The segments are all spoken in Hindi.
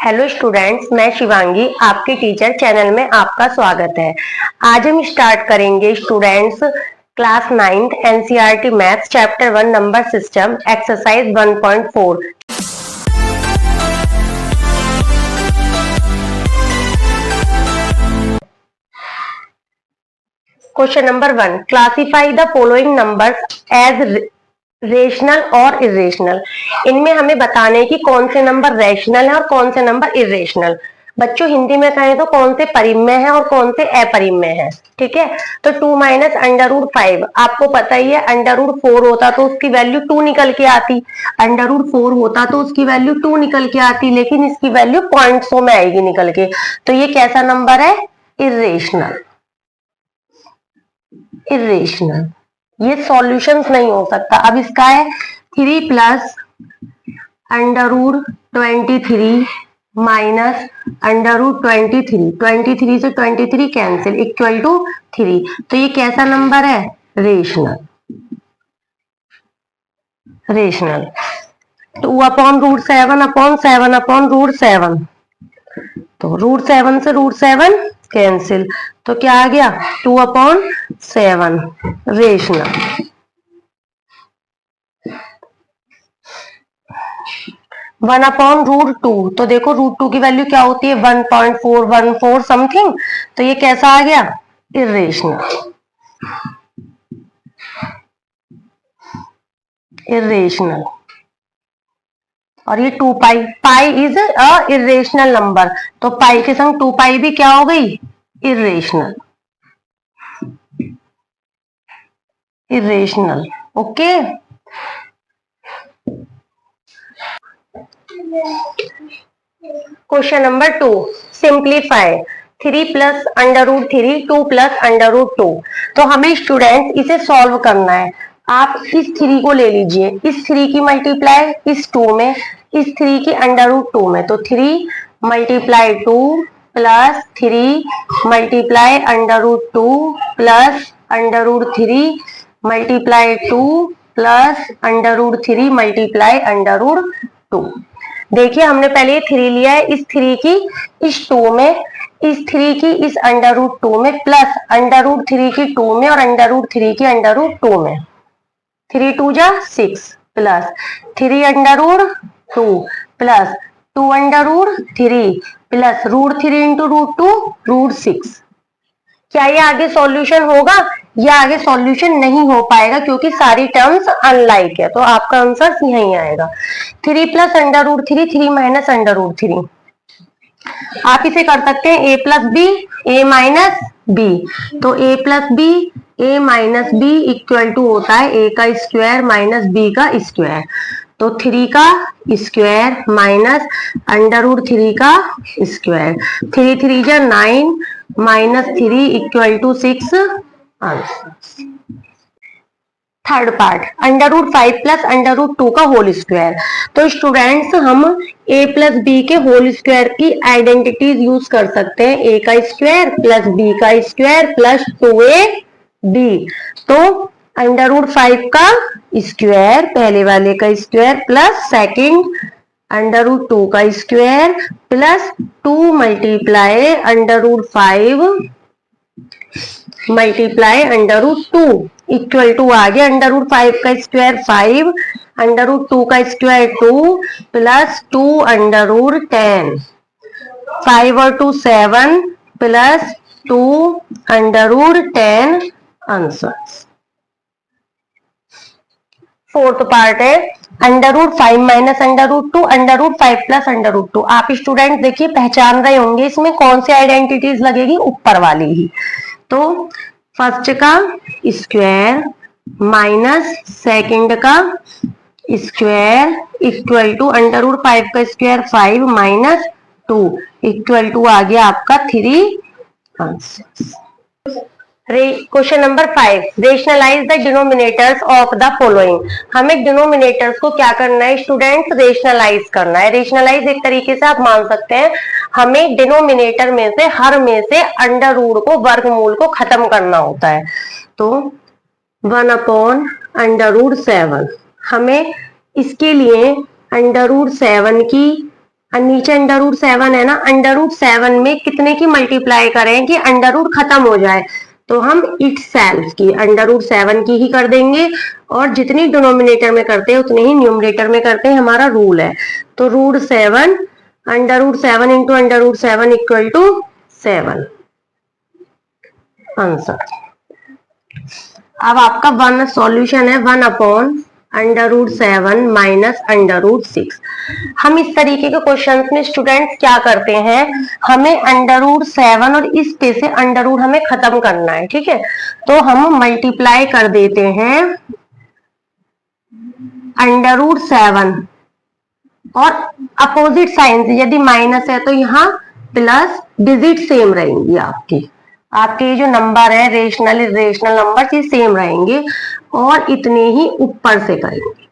हेलो स्टूडेंट्स, मैं शिवांगी आपके टीचर चैनल में आपका स्वागत है। आज हम स्टार्ट करेंगे students class 9th NCERT maths chapter 1 number system exercise 1.4। Question number 1, classify the following numbers as rational और इरेशनल। इनमें हमें बताने की कौन से नंबर रैशनल है और कौन से नंबर इरेशनल। बच्चों हिंदी में कहें तो कौन से परिमेय है और कौन से अपरिमेय है। ठीक है, तो 2 माइनस अंडर रूट 5 आपको पता ही है। अंडर रूट 4 होता तो उसकी वैल्यू 2 निकल के आती, अंडर रूट 4 होता तो उसकी वैल्यू 2 निकल के आती, लेकिन इसकी वैल्यू पॉइंट्स में आएगी निकल के। तो ये कैसा नंबर है? इरेशनल। इरेशनल, ये सॉल्यूशंस नहीं हो सकता। अब इसका है 3 plus under root 23 minus under root 23 से 23 कैंसिल इक्वल टू 3। तो ये कैसा नंबर है? Rational. Rational 2 upon root 7 upon 7 upon root 7, तो रूट 7 से रूट 7 कैंसिल, तो क्या आ गया? 2 अपॉन 7 रेशनल। 1 अपॉन रूट 2, तो देखो रूट 2 की वैल्यू क्या होती है? 1.414 समथिंग। तो ये कैसा आ गया? इरेशनल। इरेशनल। और ये 2 pi, pi is a irrational number, तो पाई के संग 2 पाई भी क्या हो गई? Irrational. Irrational. Okay, question number 2, simplify 3 plus under root 3 2 plus under root 2। तो हमें स्टूडेंट इसे सॉल्व करना है। आप इस 3 को ले लीजिए, इस 3 की मल्टीप्लाई इस 2 में, इस 3 की अंडर रूट 2 में, तो 3 multiply 2 plus 3 multiply under root 2 plus under root 3 multiply 2 plus under root 3 multiply under root 2। देखिए हमने पहले ये 3 लिया है, इस 3 की इस 2 में, इस 3 की इस अंडर रूट 2 में प्लस अंडर रूट 3 की 2 में और अंडर रूट 3 की अंडर रूट 2 में। 3 2 जा 6 प्लस 3 अंडर root 2 plus 2 under root 3 plus root 3 into root 2 root 6। क्या ये आगे सॉल्यूशन होगा? या आगे सॉल्यूशन नहीं हो पाएगा क्योंकि सारी टर्म्स अनलाइक है, तो आपका आंसर यही आएगा। 3 plus under root 3 3 minus under root 3। आप इसे कर सकते हैं a plus B A minus B, तो a plus B A minus B equal to होता है a का स्क्वायर माइनस b का स्क्वायर, तो 3 का स्क्वायर माइनस अंडर रूट 3 का स्क्वायर, 3 3 जा 9 minus 3 equal to 6 answer. Third part under root 5 plus under root 2 का होल स्क्वायर। तो स्टूडेंट्स हम a प्लस बी के होल स्क्वायर की आइडेंटिटीज यूज कर सकते हैं, a का स्क्वायर प्लस b का स्क्वायर प्लस 2ab। तो अंडर रूट 5 का स्क्वायर पहले वाले का square plus second under root 2 का square plus 2 multiply under root 5 multiply under root 2 equal to आ गया अंडर रूट 5 का स्क्वायर 5 अंडर रूट 2 का स्क्वायर 2 प्लस 2 अंडर रूट 10, 5 और 2 7 plus 2 under root 10 answer. Fourth part है under root 5 minus under root 2 under root 5 plus under root 2। आप स्टूडेंट देखिए पहचान रहे होंगे इसमें कौन सी आइडेंटिटीज लगेगी, ऊपर वाली ही। तो फर्स्ट का स्क्वायर माइनस सेकंड का square equal to under root 5 का स्क्वायर 5 माइनस 2 इक्वल टू आ गया आपका 3 answer. Question number 5, rationalise the denominators of the following. हमें डिनोमिनेटर्स को क्या करना है स्टूडेंट्स? रेशनलाइज करना है। रेशनलाइज एक तरीके से आप मान सकते हैं हमें डिनोमिनेटर में से हर में से अंडर रूट को वर्गमूल को खत्म करना होता है। तो 1 अपॉन अंडर रूट 7, हमें इसके लिए अंडर रूट 7 की नीचे अंडर रूट 7 है ना, अंडर रूट 7 में कितने की मल्टीप्लाई करें कि अंडर रूट खत्म हो जाए, तो हम इट सेल्फ की अंडर रूट 7 की ही कर देंगे, और जितनी डिनोमिनेटर में करते हैं उतने ही न्यूमरेटर में करते हैं, हमारा रूल है। तो root 7 under root 7 into under root 7 equal to 7 answer. अब आपका वन सॉल्यूशन है 1 under root 7 minus under root 6। हम इस तरीके के क्वेश्चन में स्टूडेंट्स क्या करते हैं, हमें अंडर रूट 7 और इस पे से अंडर रूट हमें खत्म करना है, ठीक है, तो हम मल्टीप्लाई कर देते हैं अंडर रूट 7 और अपोजिट साइन से, यदि माइनस है तो यहाँ प्लस, डिजिट सेम रहेंगी आपकी, आपके जो नंबर है रेशनल इरेशनल नंबर ये सेम रहेंगे, और इतने ही ऊपर से करेंगे।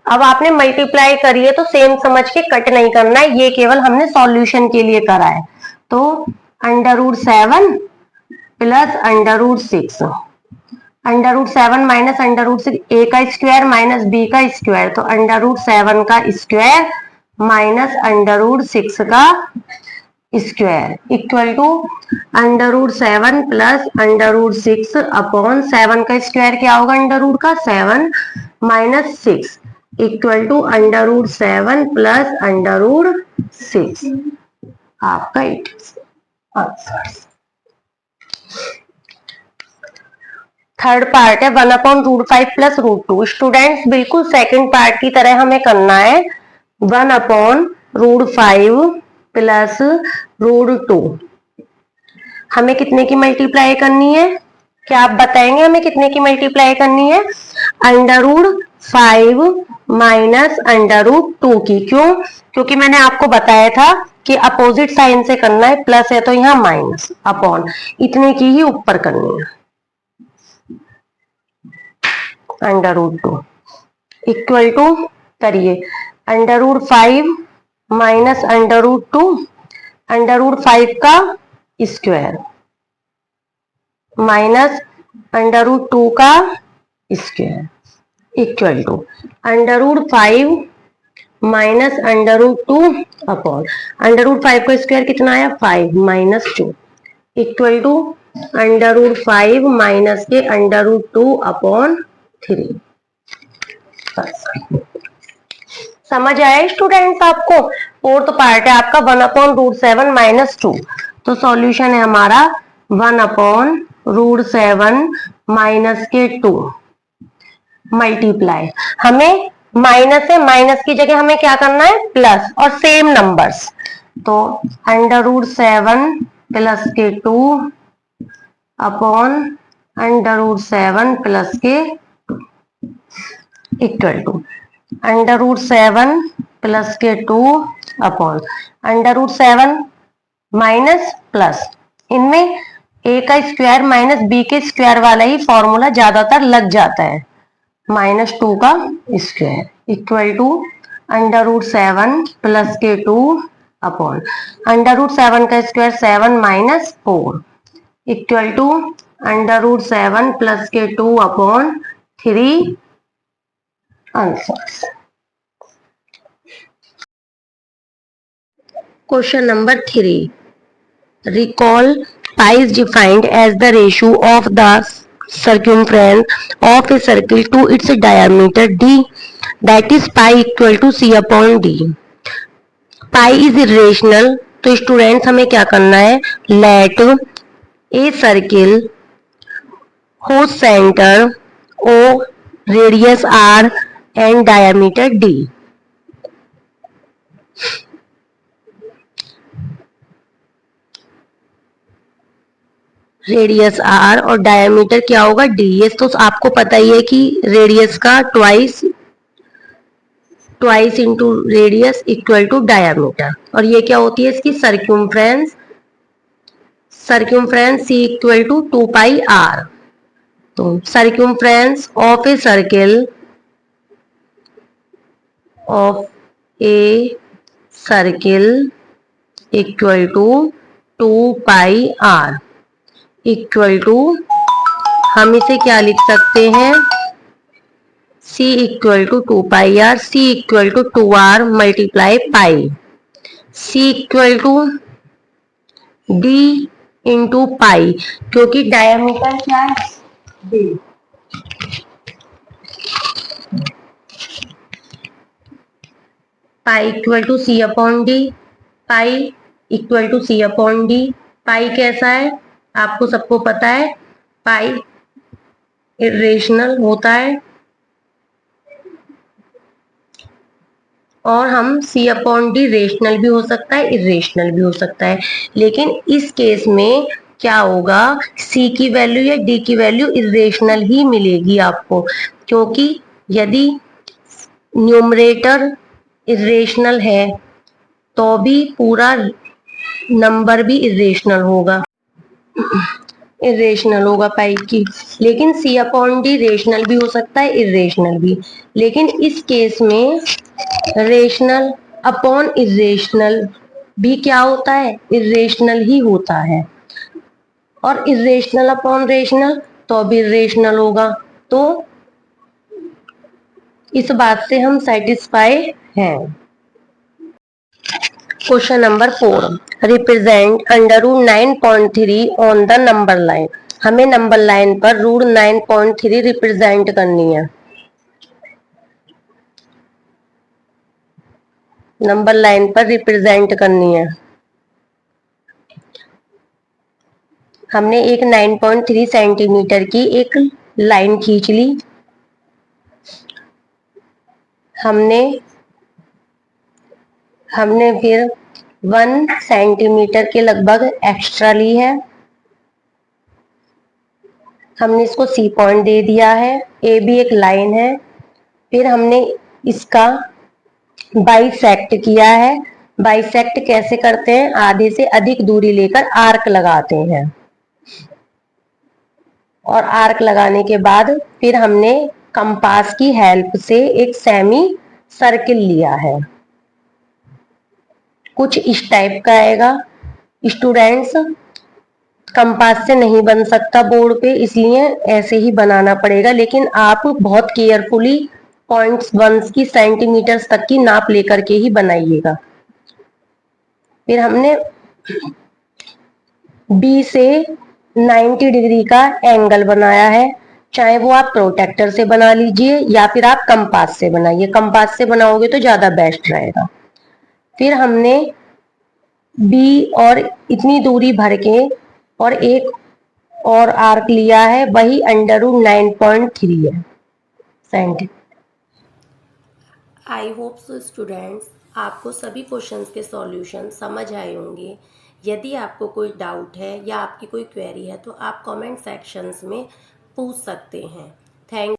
अब आपने मल्टीप्लाई करी है तो सेम समझ के कट नहीं करना है, ये केवल हमने सॉल्यूशन के लिए करा है। तो under root 7 plus under root 6, under root 7 minus under root 6, A का स्क्वायर माइनस बी का स्क्वायर, तो अंडर रूट 7 का स्क्वायर माइनस अंडर रूट 6 का square equal to under root 7 plus under root 6 upon 7 का स्क्वायर क्या होगा अंडर रूट का 7 minus 6 equal to under root 7 plus under root 6, आपका इट आंसर। थर्ड पार्ट है 1/√5 प्लस √2। स्टूडेंट्स बिल्कुल सेकंड पार्ट की तरह हमें करना है 1/√5 प्लस √2। हमें कितने की मल्टीप्लाई करनी है, क्या आप बताएंगे हमें कितने की मल्टीप्लाई करनी है, √5 माइनस √2 की। क्यों, क्योंकि मैंने आपको बताया था कि अपोजिट साइन से करना है, प्लस है तो यहाँ माइनस, अपॉन इतने की ही ऊपर करनी है √2 इक्वल टू करिए √5 माइनस √2, √5 का स्क्वायर माइनस √2 का square equal to √5 minus √2 upon √5 का स्क्वायर कितना आया 5 माइनस 2 इक्वल टू √5 माइनस के √2 अपॉन 3। समझ आया स्टूडेंट्स आपको। फोर्थ पार्ट है आपका 1/√7 माइनस 2। तो सॉल्यूशन है हमारा 1/√7 माइनस के 2 मल्टीप्लाई, हमें माइनस है, माइनस की जगह हमें क्या करना है प्लस, और सेम नंबर्स, तो √7 प्लस के 2 अपॉन √7 प्लस के इक्वल टू √7 प्लस के 2 अपॉन √7 माइनस प्लस, इनमें ए का स्क्वायर माइनस बी के स्क्वायर वाला ही फॉर्मूला ज्यादातर लग जाता है, -2 का स्क्वायर इक्वल टू √7 प्लस के 2 अपॉन √7 का square 7 minus 4 equal to √7 plus के 2 upon 3 answers. Question number 3, recall pi is defined as the ratio of the circumference of a circle to its diameter d, that is pi equal to c upon d. pi is irrational, तो स्टूडेंट्स हमें क्या करना है, let a circle whose center o, radius r and diameter d. Radius R और डायमीटर क्या होगा डी, ये तो आपको पता ही है कि रेडियस का twice into radius equal to diameter, और ये क्या होती है इसकी circumference C equal to 2 pi R. तो circumference of a circle equal to 2 pi R equal to, हम इसे क्या लिख सकते हैं C equal to 2 pi r, C equal to 2r multiply pi, C equal to d into pi, क्योंकि डायमीटर क्या है, d, pi equal to C upon D, pi equal to C upon D. Pi कैसा है आपको सबको पता है, पाई इरेशनल होता है, और हम सी अपॉन डी रेशनल भी हो सकता है, इरेशनल भी हो सकता है। लेकिन इस केस में क्या होगा, सी की वैल्यू या डी की वैल्यू इरेशनल ही मिलेगी आपको, क्योंकि यदि न्यूमरेटर इरेशनल है तो भी पूरा नंबर भी इरेशनल होगा, इरेशनल होगा पाई की। लेकिन सी अपॉन डी रेशनल भी हो सकता है, इरेशनल भी। लेकिन इस केस में रेशनल अपॉन इरेशनल भी क्या होता है, इरेशनल ही होता है, और इरेशनल अपॉन रेशनल तो भी इरेशनल होगा। तो इस बात से हम सेटिस्फाई हैं। Question number 4, represent under root 9.3 on the number line. हमें नंबर लाइन पर रूट 9.3 रिप्रेजेंट करनी है, नंबर लाइन पर रिप्रेजेंट करनी है। हमने एक 9.3 सेंटीमीटर की एक लाइन खींच ली, हमने फिर 1 सेंटीमीटर के लगभग एक्स्ट्रा ली है, हमने इसको सी पॉइंट दे दिया है, ए भी एक लाइन है। फिर हमने इसका बाइसेक्ट किया है। बाइसेक्ट कैसे करते हैं, आधे से अधिक दूरी लेकर आर्क लगाते हैं, और आर्क लगाने के बाद फिर हमने कंपास की हेल्प से एक सेमी सर्किल लिया है। कुछ इस टाइप का आएगा। स्टूडेंट्स, कंपास से नहीं बन सकता बोर्ड पे, इसलिए ऐसे ही बनाना पड़ेगा, लेकिन आप बहुत केयरफुली पॉइंट्स 1 की सेंटीमीटर्स तक की नाप लेकर के ही बनाइएगा। फिर हमने बी से 90 डिग्री का एंगल बनाया है, चाहे वो आप प्रोटेक्टर से बना लीजिए या फिर आप कंपास से बनाइए, कंपास से बनाओगे तो ज्यादा बेस्ट रहेगा। फिर हमने बी और इतनी दूरी भर के और एक और आर्क लिया है, वही अंडर रूट 9.3 है सेंटी। आई होप सो स्टूडेंट्स, आपको सभी क्वेश्चंस के सॉल्यूशन समझ आए होंगे। यदि आपको कोई डाउट है या आपकी कोई क्वेरी है तो आप कमेंट सेक्शंस में पूछ सकते हैं। थैंक